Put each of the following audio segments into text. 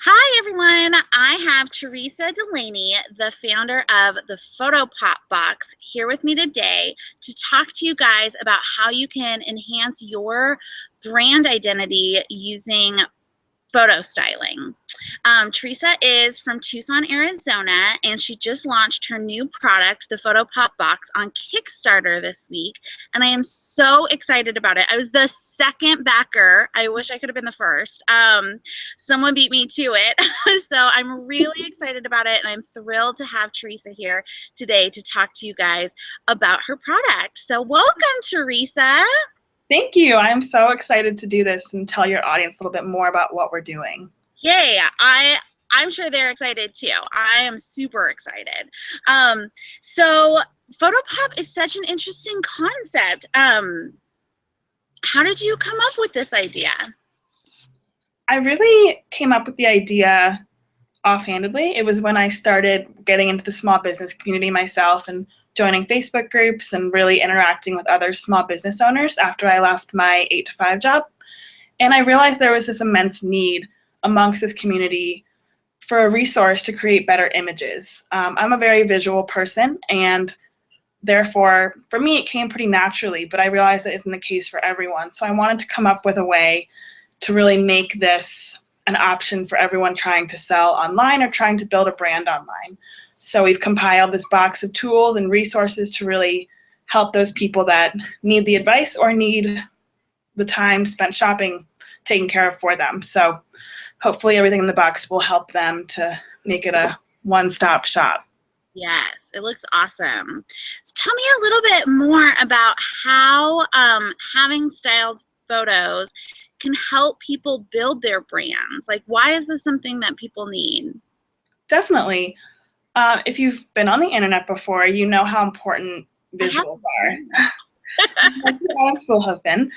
Hi, everyone. I have Theresa Delaney, the founder of the PhotoPop Box, here with me today to talk to you guys about how you can enhance your brand identity using photo styling. Theresa is from Tucson, Arizona, and she just launched her new product, the PhotoPop Box, on Kickstarter this week, and I am so excited about it. I was the second backer. I wish I could have been the first. Someone beat me to it, so I'm really excited about it, and I'm thrilled to have Theresa here today to talk to you guys about her product. So welcome, Theresa. Thank you. I'm so excited to do this and tell your audience a little bit more about what we're doing. Yay. I'm sure they're excited too. I am super excited. So PhotoPop is such an interesting concept. How did you come up with this idea? I really came up with the idea offhandedly. It was when I started getting into the small business community myself and joining Facebook groups and really interacting with other small business owners after I left my 8-to-5 job. And I realized there was this immense need amongst this community for a resource to create better images. I'm a very visual person, and therefore, for me, it came pretty naturally, but I realized that isn't the case for everyone. So I wanted to come up with a way to really make this an option for everyone trying to sell online or trying to build a brand online. So we've compiled this box of tools and resources to really help those people that need the advice or need the time spent shopping taken care of for them. So hopefully everything in the box will help them to make it a one-stop shop. Yes, it looks awesome. So tell me a little bit more about how having styled photos can help people build their brands. Like, why is this something that people need? Definitely. If you've been on the internet before, you know how important visuals are. Most will have been.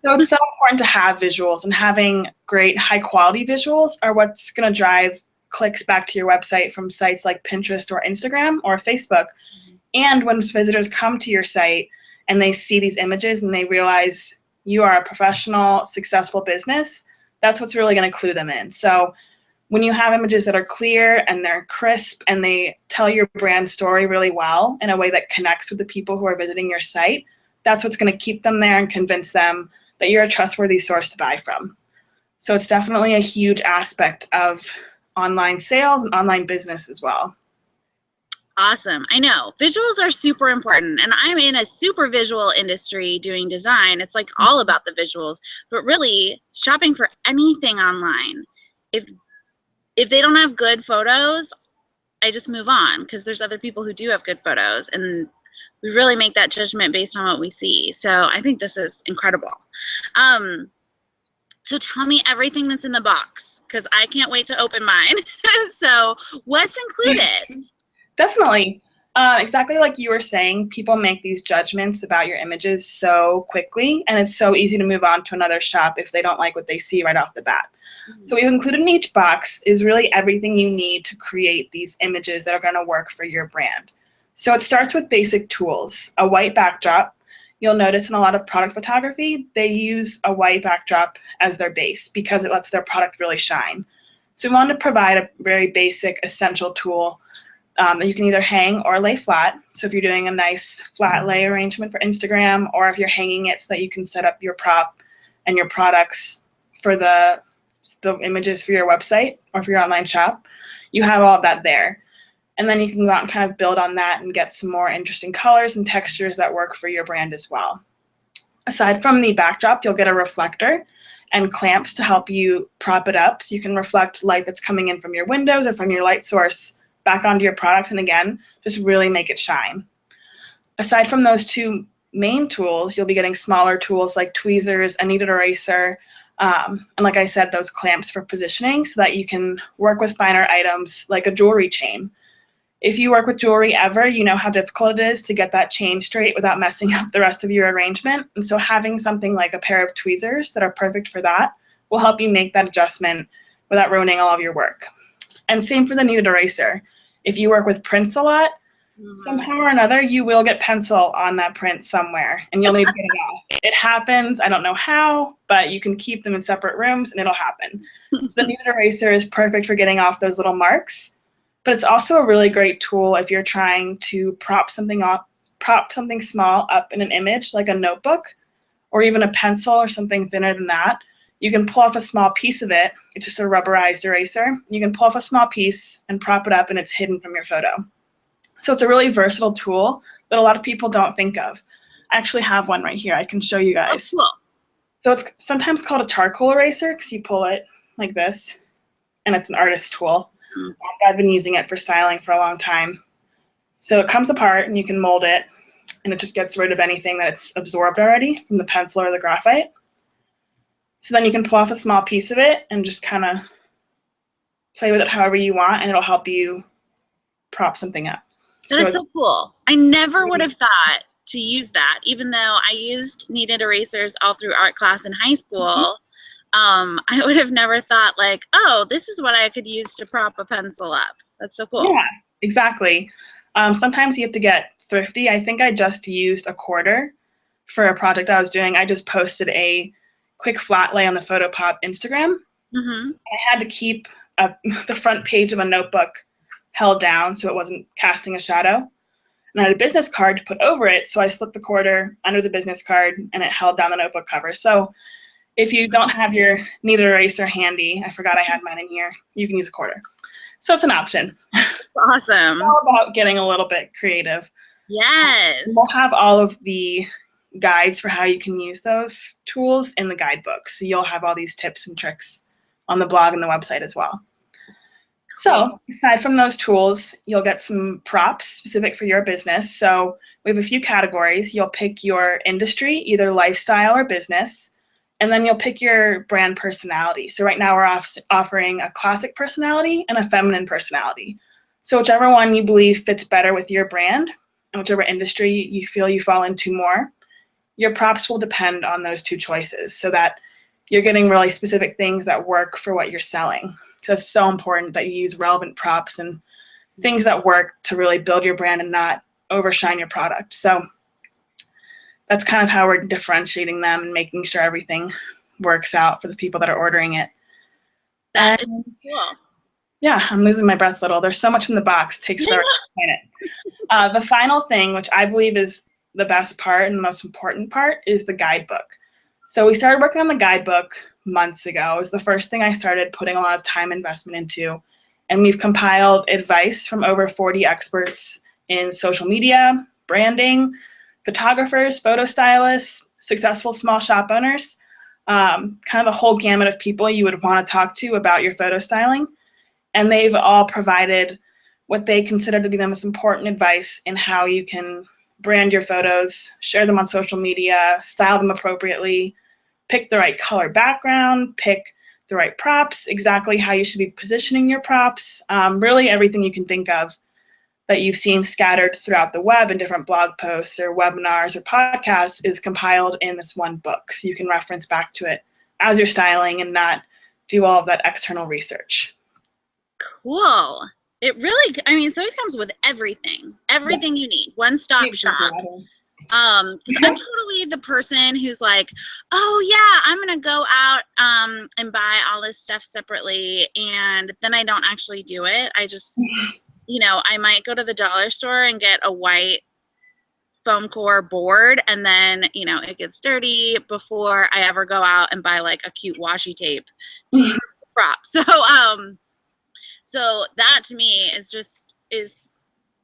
So it's so important to have visuals, and having great high quality visuals are what's going to drive clicks back to your website from sites like Pinterest or Instagram or Facebook. And when visitors come to your site and they see these images and they realize you are a professional, successful business, that's what's really going to clue them in. So when you have images that are clear and they're crisp and they tell your brand story really well in a way that connects with the people who are visiting your site, that's what's going to keep them there and convince them that you're a trustworthy source to buy from. So it's definitely a huge aspect of online sales and online business as well. Awesome. I know. Visuals are super important. And I'm in a super visual industry doing design. It's like all about the visuals. But really, shopping for anything online, if they don't have good photos, I just move on, because there's other people who do have good photos. And we really make that judgment based on what we see. So I think this is incredible. So tell me everything that's in the box, because I can't wait to open mine. So what's included? Definitely. Exactly like you were saying, people make these judgments about your images so quickly, and it's so easy to move on to another shop if they don't like what they see right off the bat. So we've included in each box is really everything you need to create these images that are going to work for your brand. So it starts with basic tools. A white backdrop. You'll notice in a lot of product photography, they use a white backdrop as their base because it lets their product really shine. So we wanted to provide a very basic, essential tool that you can either hang or lay flat. So if you're doing a nice flat lay arrangement for Instagram, or if you're hanging it so that you can set up your prop and your products for the images for your website or for your online shop, you have all of that there. And then you can go out and kind of build on that and get some more interesting colors and textures that work for your brand as well. Aside from the backdrop, you'll get a reflector and clamps to help you prop it up so you can reflect light that's coming in from your windows or from your light source back onto your product, and again, just really make it shine. Aside from those two main tools, you'll be getting smaller tools like tweezers, a kneaded eraser, and like I said, those clamps for positioning so that you can work with finer items like a jewelry chain. If you work with jewelry ever, you know how difficult it is to get that chain straight without messing up the rest of your arrangement. And so having something like a pair of tweezers that are perfect for that will help you make that adjustment without ruining all of your work. And same for the kneaded eraser. If you work with prints a lot, somehow or another, you will get pencil on that print somewhere, and you'll need to get it off. It happens. I don't know how, but you can keep them in separate rooms, and it'll happen. So the kneaded eraser is perfect for getting off those little marks, but it's also a really great tool if you're trying to prop something small up in an image, like a notebook, or even a pencil or something thinner than that. You can pull off a small piece of it. It's just a rubberized eraser. You can pull off a small piece and prop it up, and it's hidden from your photo. So it's a really versatile tool that a lot of people don't think of. I actually have one right here. I can show you guys. Oh, cool. So it's sometimes called a charcoal eraser because you pull it like this, and it's an artist tool. I've been using it for styling for a long time. So it comes apart, and you can mold it, and it just gets rid of anything that it's absorbed already from the pencil or the graphite. So then you can pull off a small piece of it and just kind of play with it however you want, and it'll help you prop something up. That is so cool. I never would have thought to use that, even though I used kneaded erasers all through art class in high school. I would have never thought like, oh, this is what I could use to prop a pencil up. That's so cool. Yeah, exactly. Sometimes you have to get thrifty. I think I just used a quarter for a project I was doing. I just posted a quick flat lay on the PhotoPop Instagram. I had to keep the front page of a notebook held down so it wasn't casting a shadow. And I had a business card to put over it, so I slipped the quarter under the business card, and it held down the notebook cover. So if you don't have your kneaded eraser handy, I forgot I had mine in here, you can use a quarter. So it's an option. Awesome. It's all about getting a little bit creative. Yes. We'll have all of the guides for how you can use those tools in the guidebook. So you'll have all these tips and tricks on the blog and the website as well. So aside from those tools, you'll get some props specific for your business. So we have a few categories. You'll pick your industry, either lifestyle or business, and then you'll pick your brand personality. So right now we're offering a classic personality and a feminine personality. So whichever one you believe fits better with your brand and whichever industry you feel you fall into more, your props will depend on those two choices so that you're getting really specific things that work for what you're selling. Because it's so important that you use relevant props and things that work to really build your brand and not overshine your product. So that's kind of how we're differentiating them and making sure everything works out for the people that are ordering it. That is cool. Yeah, I'm losing my breath a little. There's so much in the box. It takes forever to explain it. The final thing, which I believe is the best part and the most important part, is the guidebook. So we started working on the guidebook months ago. It was the first thing I started putting a lot of time investment into. And we've compiled advice from over 40 experts in social media, branding, photographers, photo stylists, successful small shop owners, kind of a whole gamut of people you would want to talk to about your photo styling. And they've all provided what they consider to be the most important advice in how you can brand your photos, share them on social media, style them appropriately, pick the right color background, pick the right props, exactly how you should be positioning your props, really everything you can think of that you've seen scattered throughout the web in different blog posts or webinars or podcasts is compiled in this one book. So you can reference back to it as you're styling and not do all of that external research. Cool. It really, I mean, so it comes with everything you need, one-stop shop. 'Cause I'm totally the person who's like, oh yeah, I'm gonna go out and buy all this stuff separately, and then I don't actually do it. I just, I might go to the dollar store and get a white foam core board, and then it gets dirty before I ever go out and buy like a cute washi tape to use the prop. So that to me is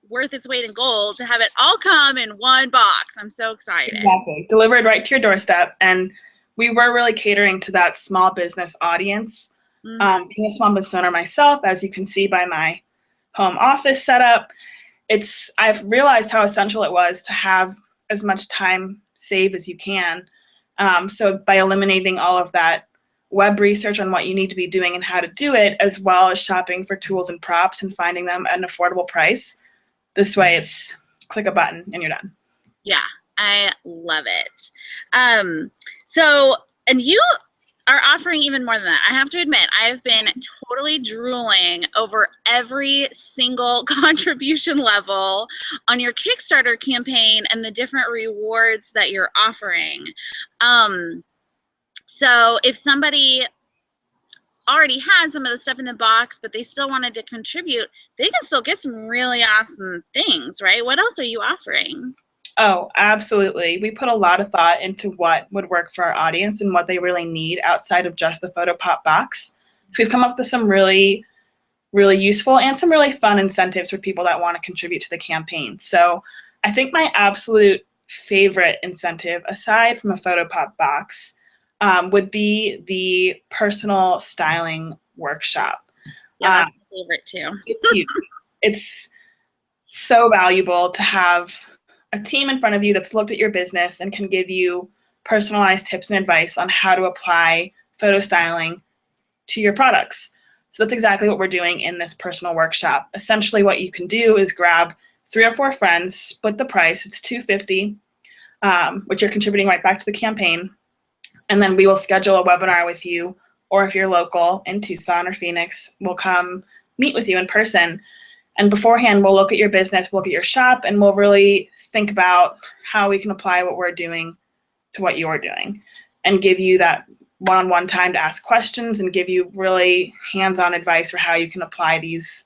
worth its weight in gold to have it all come in one box. I'm so excited. Exactly. Delivered right to your doorstep. And we were really catering to that small business audience. Being a small business owner myself, as you can see by my home office setup, I've realized how essential it was to have as much time saved as you can. So by eliminating all of that web research on what you need to be doing and how to do it, as well as shopping for tools and props and finding them at an affordable price, this way it's click a button and you're done. Yeah, I love it. So, and you are offering even more than that. I have to admit, I've been totally drooling over every single contribution level on your Kickstarter campaign and the different rewards that you're offering. So if somebody already had some of the stuff in the box, but they still wanted to contribute, they can still get some really awesome things, right? What else are you offering? Oh, absolutely. We put a lot of thought into what would work for our audience and what they really need outside of just the PhotoPop box. So we've come up with some really useful and some really fun incentives for people that want to contribute to the campaign. So I think my absolute favorite incentive, aside from a PhotoPop box, would be the personal styling workshop. Yeah, that's my favorite too. It's huge. It's so valuable to have a team in front of you that's looked at your business and can give you personalized tips and advice on how to apply photo styling to your products. So that's exactly what we're doing in this personal workshop. Essentially what you can do is grab 3 or 4 friends, split the price, it's $250, which you're contributing right back to the campaign, and then we will schedule a webinar with you, or if you're local in Tucson or Phoenix, we'll come meet with you in person. And beforehand, we'll look at your business, we'll look at your shop, and we'll really think about how we can apply what we're doing to what you're doing and give you that one-on-one time to ask questions and give you really hands-on advice for how you can apply these,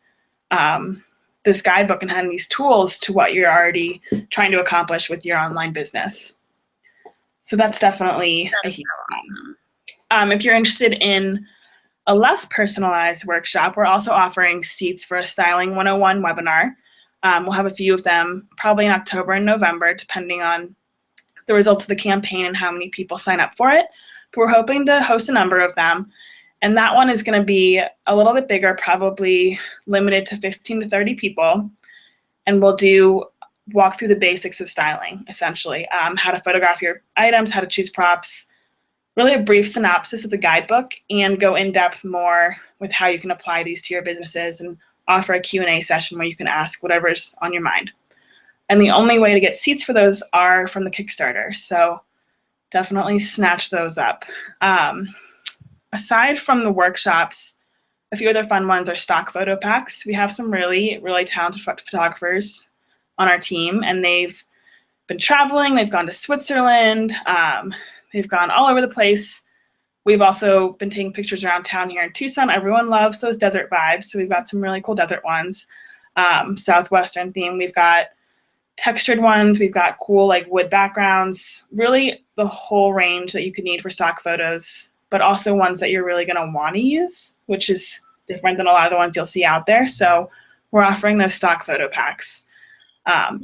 this guidebook and these tools to what you're already trying to accomplish with your online business. So that's definitely a huge one. If you're interested in a less personalized workshop, we're also offering seats for a Styling 101 webinar. We'll have a few of them probably in October and November, depending on the results of the campaign and how many people sign up for it. But we're hoping to host a number of them. And that one is going to be a little bit bigger, probably limited to 15 to 30 people. And we'll walk through the basics of styling, essentially, how to photograph your items, how to choose props, really a brief synopsis of the guidebook, and go in depth more with how you can apply these to your businesses and offer a Q&A session where you can ask whatever's on your mind. And the only way to get seats for those are from the Kickstarter. So definitely snatch those up. Aside from the workshops, a few other fun ones are stock photo packs. We have some really talented photographers on our team, and they've been traveling. They've gone to Switzerland. They've gone all over the place. We've also been taking pictures around town here in Tucson. Everyone loves those desert vibes, so we've got some really cool desert ones. Southwestern theme. We've got textured ones. We've got cool like wood backgrounds. Really the whole range that you could need for stock photos, but also ones that you're really going to want to use, which is different than a lot of the ones you'll see out there. So we're offering those stock photo packs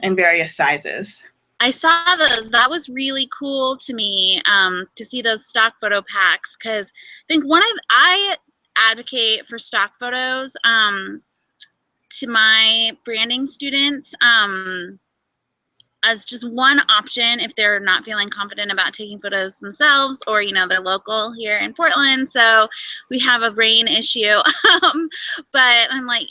in various sizes. I saw those. That was really cool to me to see those stock photo packs, because I think I advocate for stock photos to my branding students as just one option if they're not feeling confident about taking photos themselves, or they're local here in Portland, so we have a rain issue. But I'm like,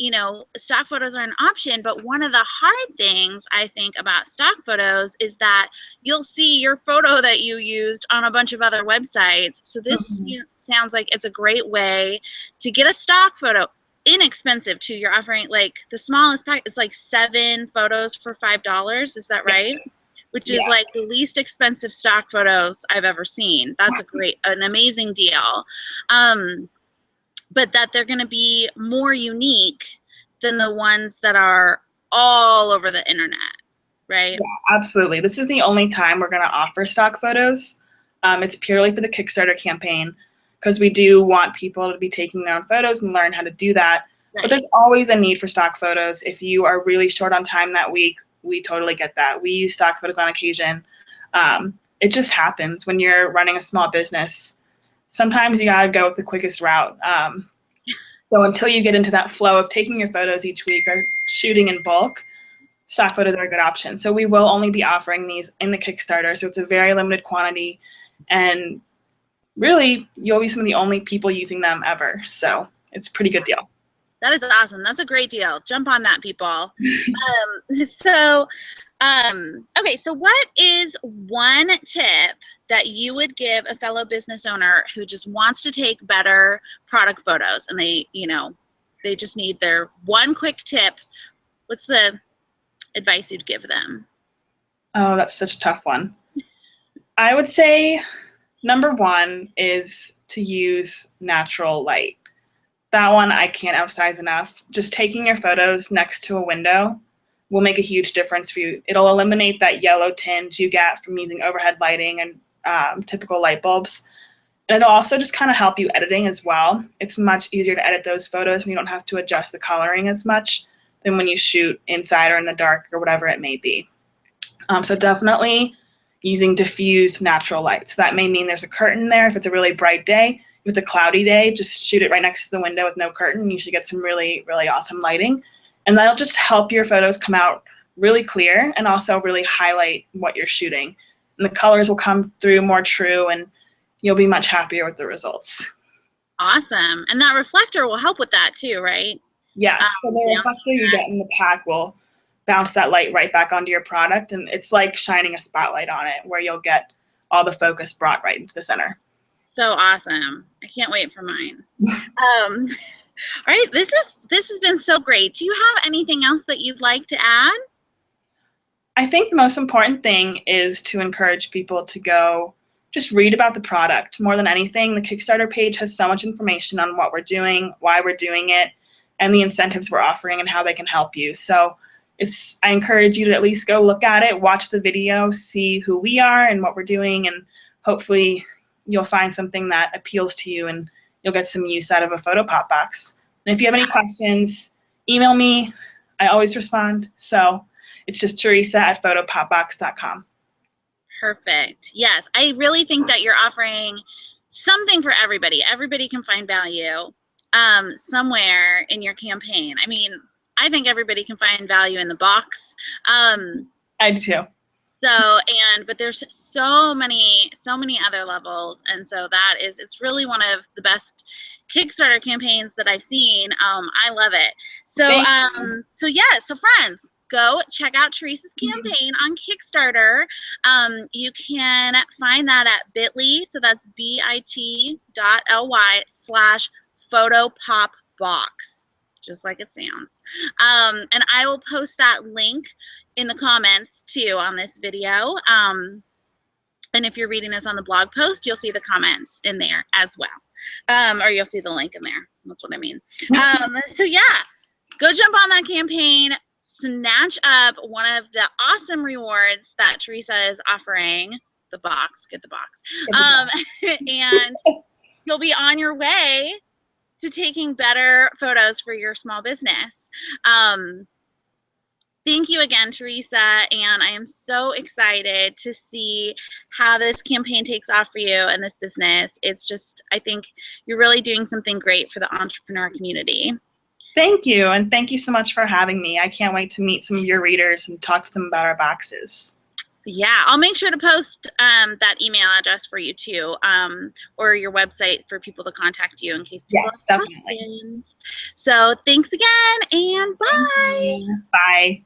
stock photos are an option, but one of the hard things I think about stock photos is that you'll see your photo that you used on a bunch of other websites. So this sounds like it's a great way to get a stock photo. Inexpensive too. You're offering like the smallest pack. It's like 7 photos for $5. Is that right? Which is like the least expensive stock photos I've ever seen. That's an amazing deal. But that they're going to be more unique than the ones that are all over the internet, right? Yeah, absolutely. This is the only time we're going to offer stock photos. It's purely for the Kickstarter campaign, because we do want people to be taking their own photos and learn how to do that. Right. But there's always a need for stock photos. If you are really short on time that week, we totally get that. We use stock photos on occasion. It just happens when you're running a small business. Sometimes you gotta go with the quickest route. So until you get into that flow of taking your photos each week or shooting in bulk, stock photos are a good option. So we will only be offering these in the Kickstarter. So it's a very limited quantity, and really, you'll be some of the only people using them ever. So it's a pretty good deal. That is awesome. That's a great deal. Jump on that, people. Okay, so what is one tip that you would give a fellow business owner who just wants to take better product photos and they just need their one quick tip? What's the advice you'd give them? Oh, that's such a tough one. I would say number one is to use natural light. That one I can't emphasize enough. Just taking your photos next to a window will make a huge difference for you. It'll eliminate that yellow tinge you get from using overhead lighting and typical light bulbs. And it'll also just kind of help you editing as well. It's much easier to edit those photos when you don't have to adjust the coloring as much than when you shoot inside or in the dark or whatever it may be. So definitely using diffused natural light. So that may mean there's a curtain there if it's a really bright day. If it's a cloudy day, just shoot it right next to the window with no curtain. You should get some really, really awesome lighting. And that'll just help your photos come out really clear and also really highlight what you're shooting. And the colors will come through more true and you'll be much happier with the results. Awesome. And that reflector will help with that too, right? Yes. So the reflector you get in the pack will bounce that light right back onto your product. And it's like shining a spotlight on it where you'll get all the focus brought right into the center. So awesome. I can't wait for mine. All right. This has been so great. Do you have anything else that you'd like to add? I think the most important thing is to encourage people to go just read about the product. More than anything, the Kickstarter page has so much information on what we're doing, why we're doing it, and the incentives we're offering and how they can help you. So I encourage you to at least go look at it, watch the video, see who we are and what we're doing, and hopefully you'll find something that appeals to you and you'll get some use out of a PhotoPop box. And if you have any questions, email me. I always respond. So it's just Theresa@photopopbox.com. Perfect. Yes, I really think that you're offering something for everybody. Everybody can find value somewhere in your campaign. I mean, I think everybody can find value in the box. I do too. But there's so many other levels, and so it's really one of the best Kickstarter campaigns that I've seen. I love it. So friends, go check out Theresa's campaign on Kickstarter. You can find that at bit.ly, so that's bit.ly/photopopbox, just like it sounds. And I will post that link in the comments too on this video. And if you're reading this on the blog post, you'll see the comments in there as well. Or you'll see the link in there. That's what I mean. So yeah, go jump on that campaign. Snatch up one of the awesome rewards that Theresa is offering. The box, get the box. And you'll be on your way to taking better photos for your small business. Thank you again, Theresa, and I am so excited to see how this campaign takes off for you and this business. It's just, I think you're really doing something great for the entrepreneur community. Thank you, and thank you so much for having me. I can't wait to meet some of your readers and talk to them about our boxes. Yeah, I'll make sure to post that email address for you too, or your website for people to contact you in case people have questions. So thanks again, and bye. Bye.